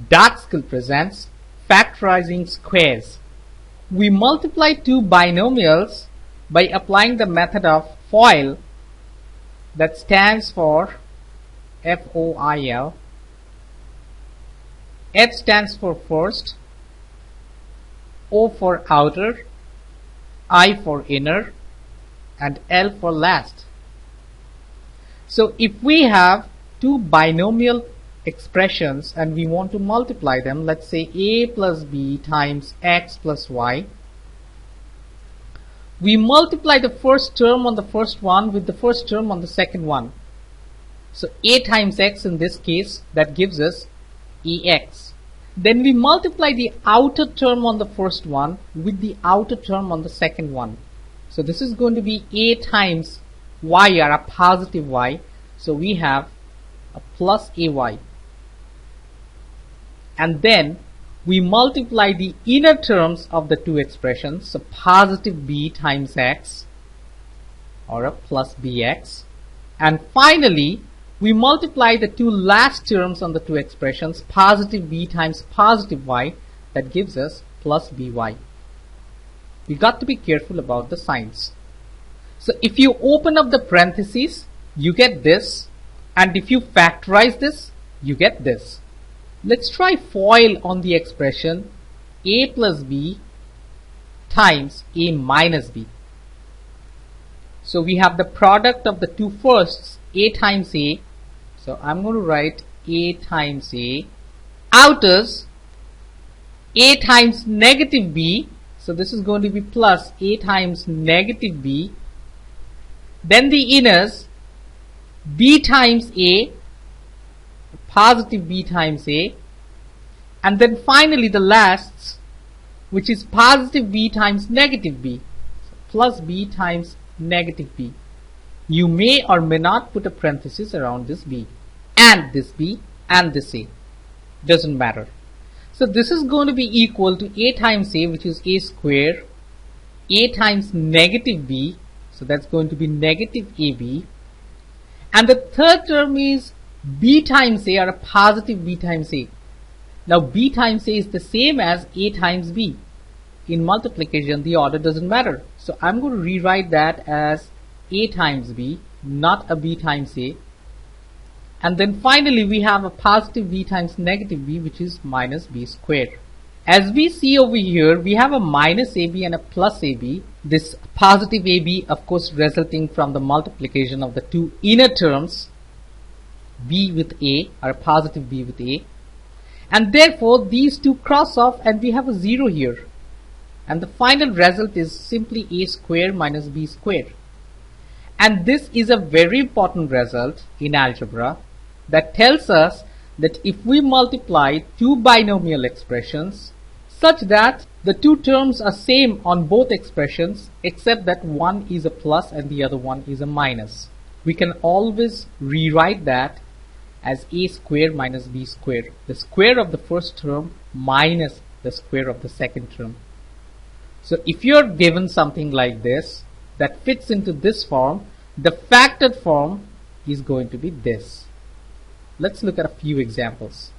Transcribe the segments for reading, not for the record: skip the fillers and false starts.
Dot Skill presents Factorising Squares. We multiply two binomials by applying the method of FOIL, that stands for FOIL. F stands for first, O for outer, I for inner, and L for last. So if we have two binomial expressions and we want to multiply them, let's say a plus b times x plus y, we multiply the first term on the first one with the first term on the second one. So a times x in this case, that gives us ax. Then we multiply the outer term on the first one with the outer term on the second one. So this is going to be a times y, or a positive y. So we have a plus ay. And then we multiply the inner terms of the two expressions, so positive b times x, or a plus bx. And finally, we multiply the two last terms on the two expressions, positive b times positive y, that gives us plus by. We got to be careful about the signs. So if you open up the parentheses, you get this, and if you factorize this, you get this. Let's try FOIL on the expression a plus b times a minus b. So we have the product of the two firsts, a times a. So I'm going to write a times a. Outers, a times negative b. So this is going to be plus a times negative b. Then the inners, b times a, positive b times a. And then finally the lasts, which is positive b times negative b. So plus b times negative b. You may or may not put a parenthesis around this b, and this b, and this a. Doesn't matter. So this is going to be equal to a times a, which is a square, a times negative b, so that's going to be negative ab. And the third term is b times a, or a positive b times a. Now b times a is the same as a times b. In multiplication, the order doesn't matter. So I'm going to rewrite that as a times b, not a b times a. And then finally we have a positive b times negative b, which is minus b squared. As we see over here, we have a minus ab and a plus ab. This positive ab, of course, resulting from the multiplication of the two inner terms, b with a, or a positive b with a. And therefore these two cross off and we have a 0 here. And the final result is simply a square minus b square. And this is a very important result in algebra that tells us that if we multiply two binomial expressions such that the two terms are same on both expressions except that one is a plus and the other one is a minus, we can always rewrite that as a square minus b square, the square of the first term minus the square of the second term. So if you are given something like this that fits into this form, the factored form is going to be this. Let's look at a few examples.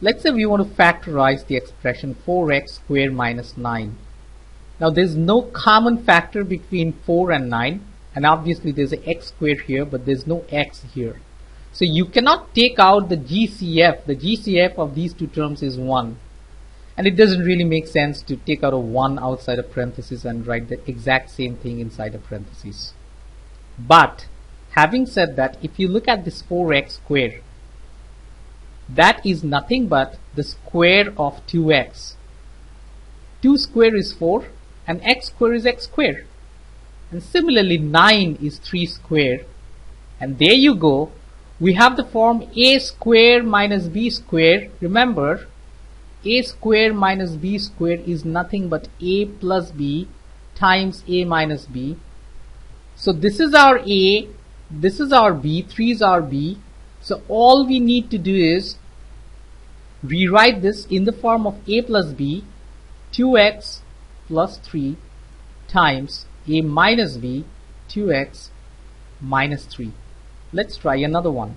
Let's say we want to factorize the expression 4x squared minus 9. Now there's no common factor between 4 and 9, and obviously there's an x squared here, but there's no x here. So you cannot take out the GCF. The GCF of these two terms is 1. And it doesn't really make sense to take out a 1 outside a parenthesis and write the exact same thing inside a parenthesis. But having said that, if you look at this 4x squared, that is nothing but the square of 2x. 2 square is 4 and x square is x square. And similarly 9 is 3 square. And there you go. We have the form a square minus b square. Remember, a square minus b square is nothing but a plus b times a minus b. So this is our a, this is our b, 3 is our b. So all we need to do is rewrite this in the form of a plus b, 2x plus 3 times a minus b, 2x minus 3. Let's try another one.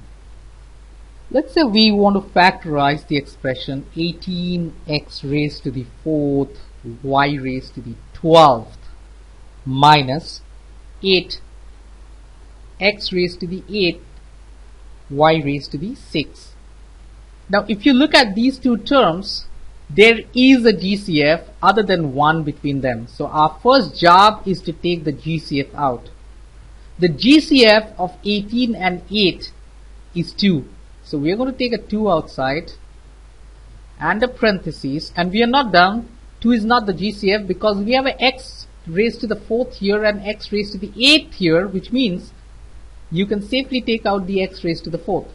Let's say we want to factorize the expression 18x raised to the 4th y raised to the 12th minus 8x raised to the 8th y raised to the 6th. Now if you look at these two terms, there is a GCF other than 1 between them. So our first job is to take the GCF out. The GCF of 18 and 8 is 2. So we are going to take a 2 outside and a parenthesis, and we are not done. 2 is not the GCF because we have an x raised to the 4th here and x raised to the 8th here, which means you can safely take out the x raised to the 4th.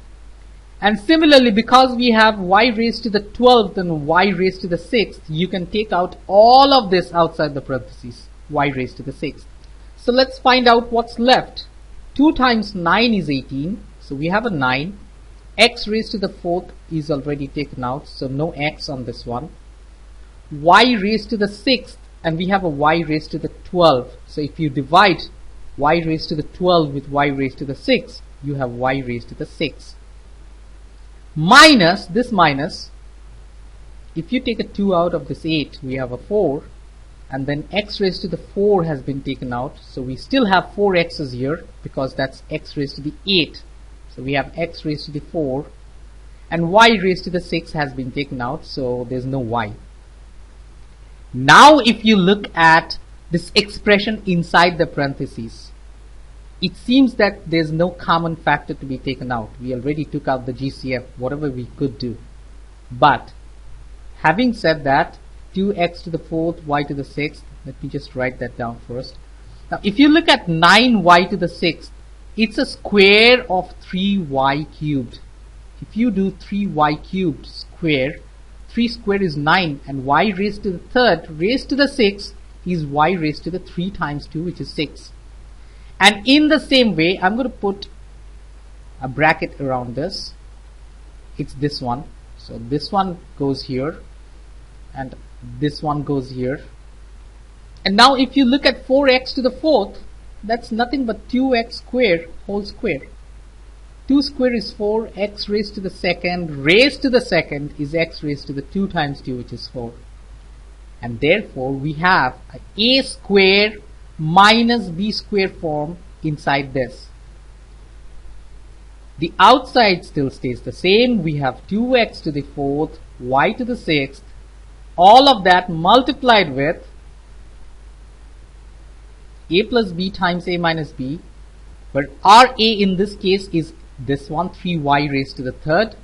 And similarly, because we have y raised to the 12th and y raised to the 6th, you can take out all of this outside the parentheses, y raised to the 6th. So let's find out what's left. 2 times 9 is 18, so we have a 9. X raised to the 4th is already taken out, so no x on this one. Y raised to the 6th, and we have a y raised to the 12th. So if you divide y raised to the 12 with y raised to the 6, you have y raised to the 6. Minus, this minus, if you take a 2 out of this 8, we have a 4, and then x raised to the 4 has been taken out, so we still have 4 x's here because that's x raised to the 8. So we have x raised to the 4, and y raised to the 6 has been taken out, so there's no y. Now if you look at this expression inside the parentheses, it seems that there's no common factor to be taken out. We already took out the GCF, whatever we could do. But having said that, 2x to the 4th, y to the 6th, let me just write that down first. Now if you look at 9y to the 6th, it's a square of 3y cubed. If you do 3y cubed square, 3 square is 9, and y raised to the 3rd raised to the 6th is y raised to the 3 times 2, which is 6. And in the same way, I'm going to put a bracket around this. It's this one. So this one goes here, and this one goes here. And now if you look at 4x to the 4th, that's nothing but 2x square whole square. 2 square is 4, x raised to the 2nd raised to the 2nd is x raised to the 2 times 2, which is 4. And therefore we have a square minus b square form inside this. The outside still stays the same. We have 2x to the 4th, y to the 6th, all of that multiplied with a plus b times a minus b, but our a in this case is this one, 3y raised to the 3rd.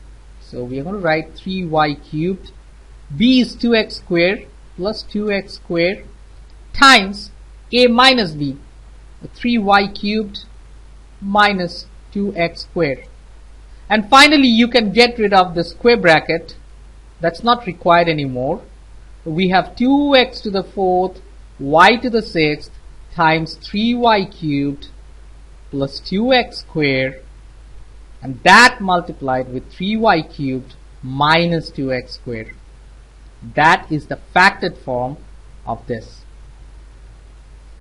So we are going to write 3y cubed. B is 2x square plus 2x square times a minus b, 3y cubed minus 2x square. And finally you can get rid of the square bracket. That's not required anymore. We have 2x to the 4th, y to the 6th times 3y cubed plus 2x square, and that multiplied with 3y cubed minus 2x square. That is the factored form of this.